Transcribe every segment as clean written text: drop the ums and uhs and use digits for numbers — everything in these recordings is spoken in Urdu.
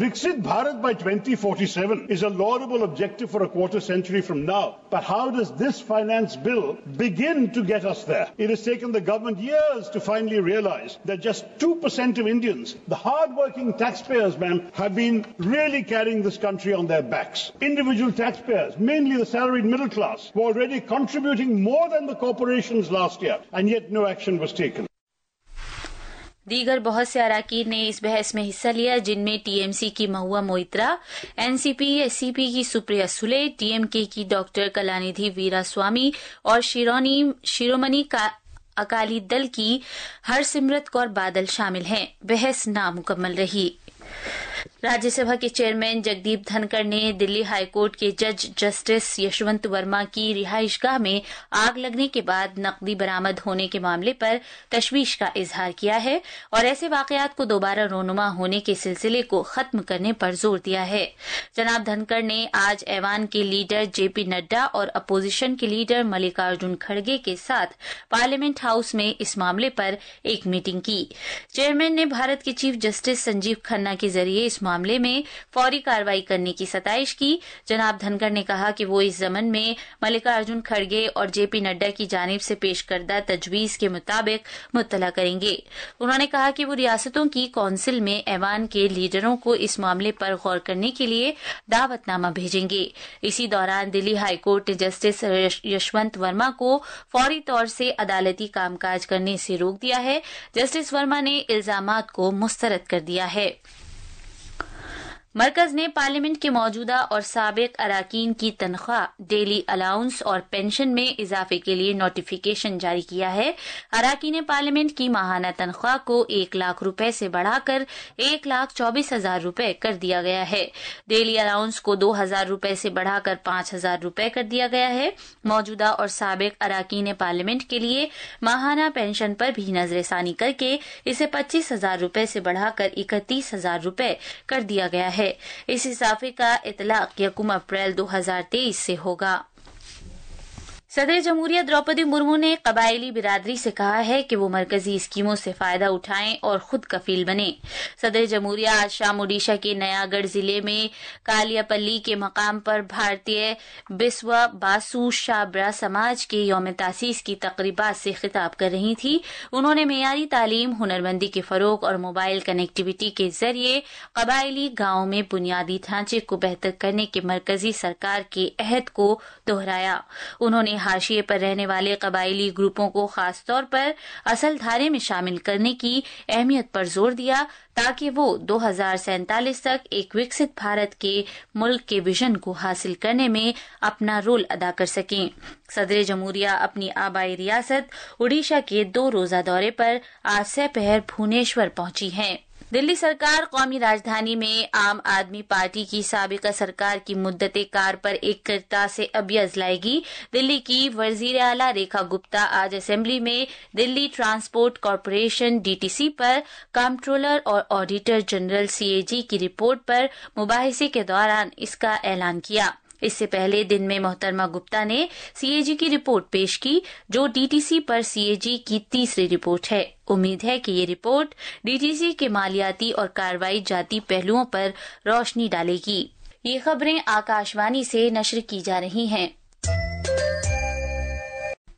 Viksit Bharat by 2047 is a laudable objective for a quarter century from now. But how does this finance bill begin to get us there? It has taken the government years to finally realize that just 2% of Indians, the hard-working taxpayers, ma'am, have been really carrying this country on their backs. Individual taxpayers, mainly the salaried middle class, were already contributing more than the corporations last year, and yet no action was taken. دیگر بہت سے اراکین نے اس بحث میں حصہ لیا، جن میں ٹی ایم سی کی Mahua Moitra, N C P S C P کی سپریا سولے، ٹی ایم کے کی ڈاکٹر کلانیدھی ویرا سوامی اور شیرومنی اکالی دل کی ہرسمرت کور بادل شامل ہیں۔ بحث نامکمل رہی۔ راجیہ سبھا کے چیئرمین جگدیپ دھنکڑ نے دلی ہائی کورٹ کے جج جسٹس یشونت ورما کی رہائش گاہ میں آگ لگنے کے بعد نقدی برآمد ہونے کے معاملے پر تشویش کا اظہار کیا ہے اور ایسے واقعات کو دوبارہ رونما ہونے کے سلسلے کو ختم کرنے پر زور دیا ہے۔ جناب دھنکڑ نے آج ایوان کے لیڈر جے پی نڈا اور اپوزیشن کے لیڈر ملکارجن کھڑگے کے ساتھ پارلیمنٹ ہاؤس میں اس معاملے پر ایک میٹنگ کی۔ چیئرمین نے بھارت کے چیف جسٹس سنجیو کھنہ کے ذریعے اس معاملے میں فوری کارروائی کرنے کی ستائش کی۔ جناب دھنکڑ نے کہا کہ وہ اس ضمن میں ملکارجن کھڑگے اور جے پی نڈا کی جانب سے پیش کردہ تجویز کے مطابق مطلع کریں گے۔ انہوں نے کہا کہ وہ ریاستوں کی کونسل میں ایوان کے لیڈروں کو اس معاملے پر غور کرنے کے لیے دعوت نامہ بھیجیں گے۔ اسی دوران دلی ہائی کورٹ نے جسٹس یشونت ورما کو فوری طور سے عدالتی کام کاج کرنے سے روک دیا ہے۔ جسٹس ورما نے الزامات کو مسترد کر دیا ہے۔ مرکز نے پارلیمنٹ کے موجودہ اور سابق اراکین کی تنخواہ، ڈیلی الاؤنس اور پینشن میں اضافے کے لیے نوٹیفیکیشن جاری کیا ہے۔ اراکین پارلیمنٹ کی ماہانہ تنخواہ کو 1 لاکھ روپے سے بڑھا کر 1,24,000 روپے کر دیا گیا ہے۔ ڈیلی الاؤنس کو 2,000 روپے سے بڑھا کر 5,000 روپے کر دیا گیا ہے۔ موجودہ اور سابق اراکین پارلیمنٹ کے لیے ماہانہ پینشن پر بھی نظر ثانی کر کے اسے 25,000 روپے سے بڑھا کر 31,000 روپے کر دیا گیا ہے۔ اس اضافے کا اطلاق 1 اپریل 2023 سے ہوگا۔ صدر جمہوریہ دروپدی مرمو نے قبائلی برادری سے کہا ہے کہ وہ مرکزی اسکیموں سے فائدہ اٹھائیں اور خود کفیل بنیں۔ صدر جمہوریہ آج شام اوڈیشہ کے نیا گڑھ ضلع میں کالیا پلی کے مقام پر بھارتیہ بسوا باسو شابرا سماج کے یوم تاسیس کی تقریبات سے خطاب کر رہی تھی۔ انہوں نے معیاری تعلیم، ہنرمندی کے فروغ اور موبائل کنیکٹیویٹی کے ذریعے قبائلی گاؤں میں بنیادی ڈھانچے کو بہتر کرنے کے مرکزی سرکار کے عہد کو دہرایا۔ انہوں نے حاشیے پر رہنے والے قبائلی گروپوں کو خاص طور پر اصل دھارے میں شامل کرنے کی اہمیت پر زور دیا تاکہ وہ 2047 تک ایک وکست بھارت کے ملک کے ویژن کو حاصل کرنے میں اپنا رول ادا کر سکیں۔ صدر جمہوریہ اپنی آبائی ریاست اوڈیشہ کے 2 روزہ دورے پر آج سے پہر بھونیشور پہنچی ہیں۔ دلی سرکار قومی راجدھانی میں عام آدمی پارٹی کی سابقہ سرکار کی مدت کار پر ایک کرتاس ابیض لائے گی۔ دلی کی وزیر اعلیٰ ریکھا گپتا آج اسمبلی میں دلی ٹرانسپورٹ کارپوریشن DTC پر کمپٹرولر اور آڈیٹر جنرل CAG کی رپورٹ پر مباحثے کے دوران اس کا اعلان کیا۔ اس سے پہلے دن میں محترمہ گپتا نے CAG کی رپورٹ پیش کی جو DTC پر CAG کی تیسری رپورٹ ہے۔ امید ہے کہ یہ رپورٹ DTC کے مالیاتی اور کارروائی جاتی پہلوؤں پر روشنی ڈالے گی۔ یہ خبریں آکاشوانی سے نشر کی جا رہی ہیں۔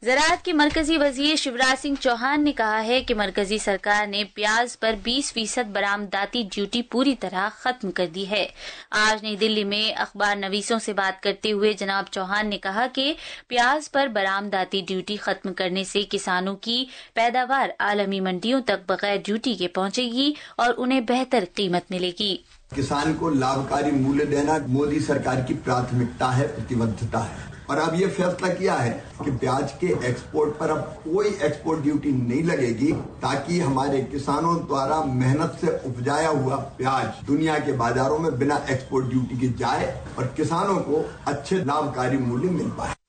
زراعت کے مرکزی وزیر شیوراج سنگھ چوہان نے کہا ہے کہ مرکزی سرکار نے پیاز پر 20% برآمداتی ڈیوٹی پوری طرح ختم کر دی ہے۔ آج نئی دلی میں اخبار نویسوں سے بات کرتے ہوئے جناب چوہان نے کہا کہ پیاز پر برآمداتی ڈیوٹی ختم کرنے سے کسانوں کی پیداوار عالمی منڈیوں تک بغیر ڈیوٹی کے پہنچے گی اور انہیں بہتر قیمت ملے گی۔ کسان کو لابھکاری مولیہ دینا مودی سرکار کی پراتھمکتا ہے، پرتیبدھتا ہے، اور اب یہ فیصلہ کیا ہے کہ پیاز کے ایکسپورٹ پر اب کوئی ایکسپورٹ ڈیوٹی نہیں لگے گی تاکہ ہمارے کسانوں دوارا محنت سے اپجایا ہوا پیاز دنیا کے بازاروں میں بنا ایکسپورٹ ڈیوٹی کے جائے اور کسانوں کو اچھے لابھکاری مولیہ مل پائے۔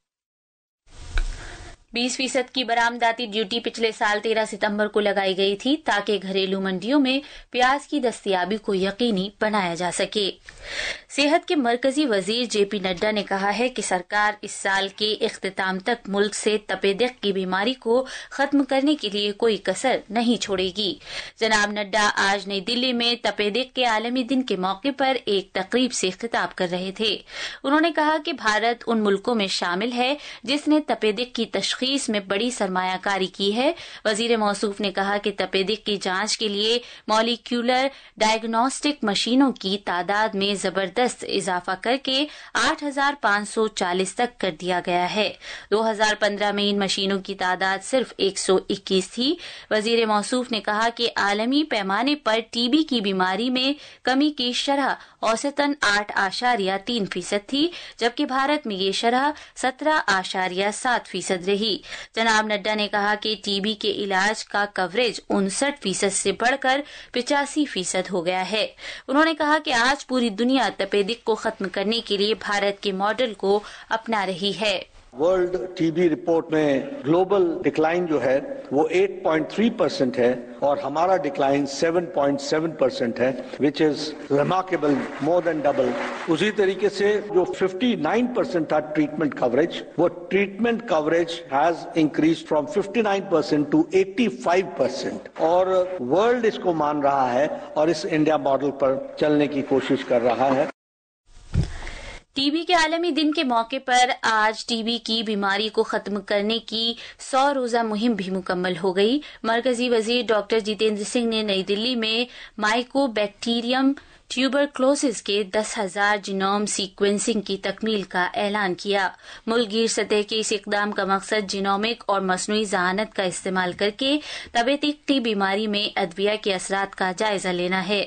20% کی برآمداتی ڈیوٹی پچھلے سال 13 ستمبر کو لگائی گئی تھی تاکہ گھریلو منڈیوں میں پیاز کی دستیابی کو یقینی بنایا جا سکے۔ صحت کے مرکزی وزیر جے پی نڈا نے کہا ہے کہ سرکار اس سال کے اختتام تک ملک سے تپِ دق کی بیماری کو ختم کرنے کے لیے کوئی کسر نہیں چھوڑے گی۔ جناب نڈا آج نئی دلی میں تپِ دق کے عالمی دن کے موقع پر ایک تقریب سے خطاب کر رہے تھے۔ انہوں نے کہا کہ بھارت ان ملکوں میں شامل ہے جس نے تپِ دق کی تشخیص میں بڑی سرمایہ کاری کی ہے۔ وزیر موصوف نے کہا کہ تپِ دق کی جانچ کے لیے مالیکیولر ڈائگنوسٹک مشینوں کی تعداد میں زبردست اضافہ کر کے 8,540 تک کر دیا گیا ہے۔ 2015 میں ان مشینوں کی تعداد صرف 121 تھی۔ وزیر موصوف نے کہا کہ عالمی پیمانے پر ٹی بی کی بیماری میں کمی کی شرح اوسطاً 8.3% تھی، جبکہ بھارت میں یہ شرح 17.7% رہی۔ جناب نڈا نے کہا کہ ٹی بی کے علاج کا کوریج 59% سے بڑھ کر 85% ہو گیا ہے۔ انہوں نے کہا کہ آج پوری دنیا تپِ دق کو ختم کرنے کے لیے بھارت کے ماڈل کو اپنا رہی ہے۔ ورلڈ ٹی بی رپورٹ میں گلوبل ڈکلائن جو ہے وہ 8.3% ہے اور ہمارا ڈکلائن 7.7% ہے which is remarkable, more than double۔ اسی طریقے سے جو 59% تھا ٹریٹمنٹ کوریج، وہ treatment coverage has increased from 59% to 85% اور ورلڈ اس کو مان رہا ہے اور اس انڈیا ماڈل پر چلنے کی کوشش کر رہا ہے۔ ٹی بی کے عالمی دن کے موقع پر آج ٹی بی کی بیماری کو ختم کرنے کی 100 روزہ مہم بھی مکمل ہو گئی۔ مرکزی وزیر ڈاکٹر جتیندر سنگھ نے نئی دلی میں مائکو بیکٹیریم ٹیوبرکلوسس کے 10,000 جینوم سیکوینسنگ کی تکمیل کا اعلان کیا۔ ملک گیر سطح کے اس اقدام کا مقصد جینومک اور مصنوعی ذہانت کا استعمال کر کے تپِ دق کی بیماری میں ادویہ کے اثرات کا جائزہ لینا ہے۔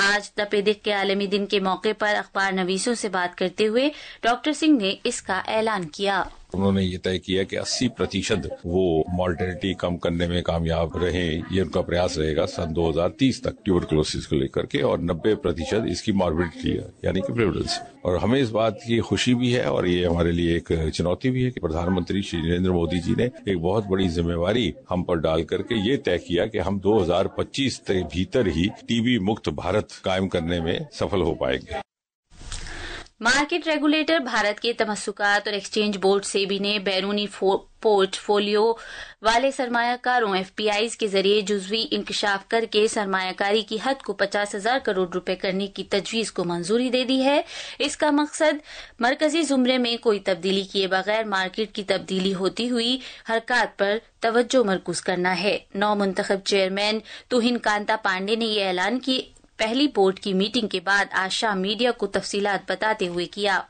آج تپِ دق کے عالمی دن کے موقع پر اخبار نویسوں سے بات کرتے ہوئے ڈاکٹر سنگھ نے اس کا اعلان کیا۔ انہوں نے یہ طے کیا کہ 80% وہ مارٹیلٹی کم کرنے میں کامیاب رہیں، یہ ان کا پریاس رہے گا سن 2030 تک ٹیوبرکلوسس کو لے کر کے، اور 90% اس کی ماربیڈٹی ہے یعنی کہ پریویلنس۔ اور ہمیں اس بات کی خوشی بھی ہے اور یہ ہمارے لیے ایک چنوتی بھی ہے کہ پردھان منتری شری نریندر مودی جی نے ایک بہت بڑی ذمہ داری ہم پر ڈال کر کے یہ طے کیا کہ ہم 2025 کے بھیتر ہی ٹی بی مکت بھارت قائم کرنے میں سفل ہو پائیں گے۔ مارکیٹ ریگولیٹر بھارت کے تمسکات اور ایکسچینج بورڈ سیبی نے بیرونی پورٹ فولیو والے سرمایہ کاروں ایف پی آئیز کے ذریعے جزوی انکشاف کر کے سرمایہ کاری کی حد کو 50,000 کروڑ روپے کرنے کی تجویز کو منظوری دے دی ہے۔ اس کا مقصد مرکزی زمرے میں کوئی تبدیلی کیے بغیر مارکیٹ کی تبدیلی ہوتی ہوئی حرکات پر توجہ مرکوز کرنا ہے۔ نو منتخب چیئرمین توہین کانتا پانڈے نے یہ اعلان کی پہلی بورڈ کی میٹنگ کے بعد آج شام میڈیا کو تفصیلات بتاتے ہوئے کیا۔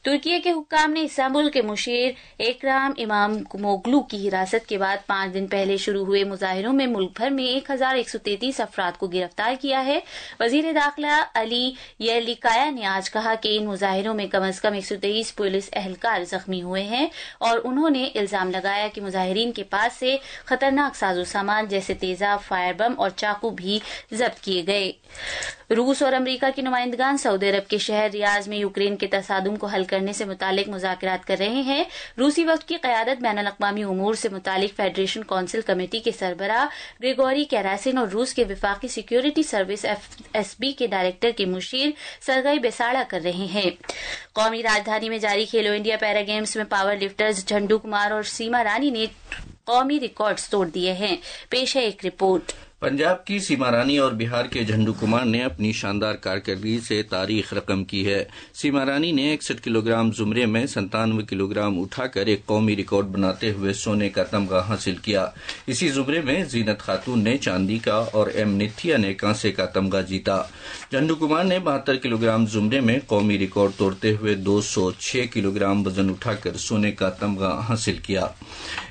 ترکی کے حکام نے استنبول کے مشیر اکرام اماموگلو کی حراست کے بعد 5 دن پہلے شروع ہوئے مظاہروں میں ملک بھر میں 1,133 افراد کو گرفتار کیا ہے۔ وزیر داخلہ علی یرلیکایا نے آج کہا کہ ان مظاہروں میں کم از کم 123 پولیس اہلکار زخمی ہوئے ہیں اور انہوں نے الزام لگایا کہ مظاہرین کے پاس سے خطرناک ساز و سامان جیسے تیزاب، فائر بم اور چاقو بھی ضبط کیے گئے۔ روس اور امریکہ کے نمائندگان سعودی عرب کے شہر ریاض میں یوکرین کے تصادم کو حل کرنے سے متعلق مذاکرات کر رہے ہیں۔ روسی وفد کی قیادت بین الاقوامی امور سے متعلق فیڈریشن کونسل کمیٹی کے سربراہ گریگوری کیراسن اور روس کے وفاقی سیکیورٹی سروس ایس بی کے ڈائریکٹر کے مشیر سرگئی بیساڑا کر رہے ہیں۔ قومی راجدھانی میں جاری کھیلو انڈیا پیرا گیمز میں پاور لفٹرز جھنڈو کمار اور سیما رانی نے قومی ریکارڈز توڑ دیے ہیں۔ پیش ہے ایک رپورٹ۔ پنجاب کی سیما رانی اور بہار کے جھنڈو کمار نے اپنی شاندار کارکردگی سے تاریخ رقم کی ہے۔ سیما رانی نے 61 کلو گرام زمرے میں 97 کلو گرام اٹھا کر ایک قومی ریکارڈ بناتے ہوئے سونے کا تمغہ حاصل کیا۔ اسی زمرے میں زینت خاتون نے چاندی کا اور ایم نتھیا نے کانسے کا تمغہ جیتا۔ جھنڈو کمار نے 72 کلو گرام زمرے میں قومی ریکارڈ توڑتے ہوئے 206 کلو گرام وزن اٹھا کر سونے کا تمغہ حاصل کیا۔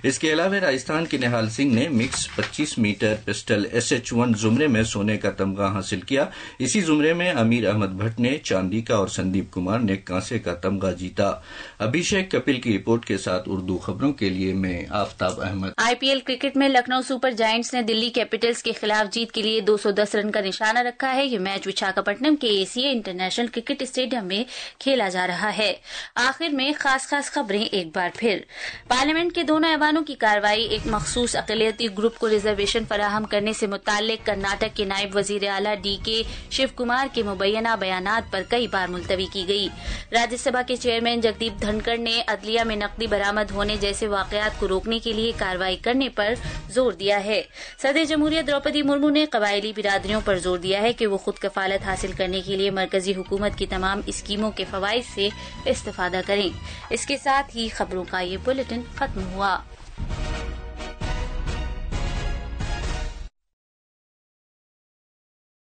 اس کے علاوہ راجستھان کے نہال سنگھ نے مکس 25 میٹر پسٹل SH1 زمرے میں سونے کا تمغہ حاصل کیا۔ اسی زمرے میں امیر احمد بھٹ نے چاندی کا اور سندیپ کمار نے کانسے کا تمغہ جیتا۔ ابھیشیک کپل کی رپورٹ کے ساتھ اردو خبروں کے لیے میں آفتاب احمد۔ IPL کرکٹ میں لکھنؤ سپر جائنٹس نے دلی کیپٹلز کے خلاف جیت کے لیے 210 رن کا نشانہ رکھا ہے۔ یہ میچ وشاکھاپٹنم کے ACA انٹرنیشنل کرکٹ اسٹیڈیم میں کھیلا جا رہا ہے۔ آخر میں خاص خبریں ایک بار پھر۔ پارلیمنٹ کے دونوں ایوانوں کی کارروائی ایک مخصوص اقلیتی گروپ کو ریزرویشن فراہم کرنے سے متعلق کرناٹک کے نائب وزیر اعلیٰ DK شیو کمار کے مبینہ بیانات پر کئی بار ملتوی کی گئی۔ راجیہ سبھا کے چیئرمین جگدیپ دھنکڑ نے عدلیہ میں نقدی برآمد ہونے جیسے واقعات کو روکنے کے لیے کارروائی کرنے پر زور دیا ہے۔ صدر جمہوریہ دروپدی مرمو نے قبائلی برادریوں پر زور دیا ہے کہ وہ خود کفالت حاصل کرنے کے لیے مرکزی حکومت کی تمام اسکیموں کے فوائد سے استفادہ کریں۔ اس کے ساتھ ہی خبروں کا یہ بلیٹن ختم ہوا۔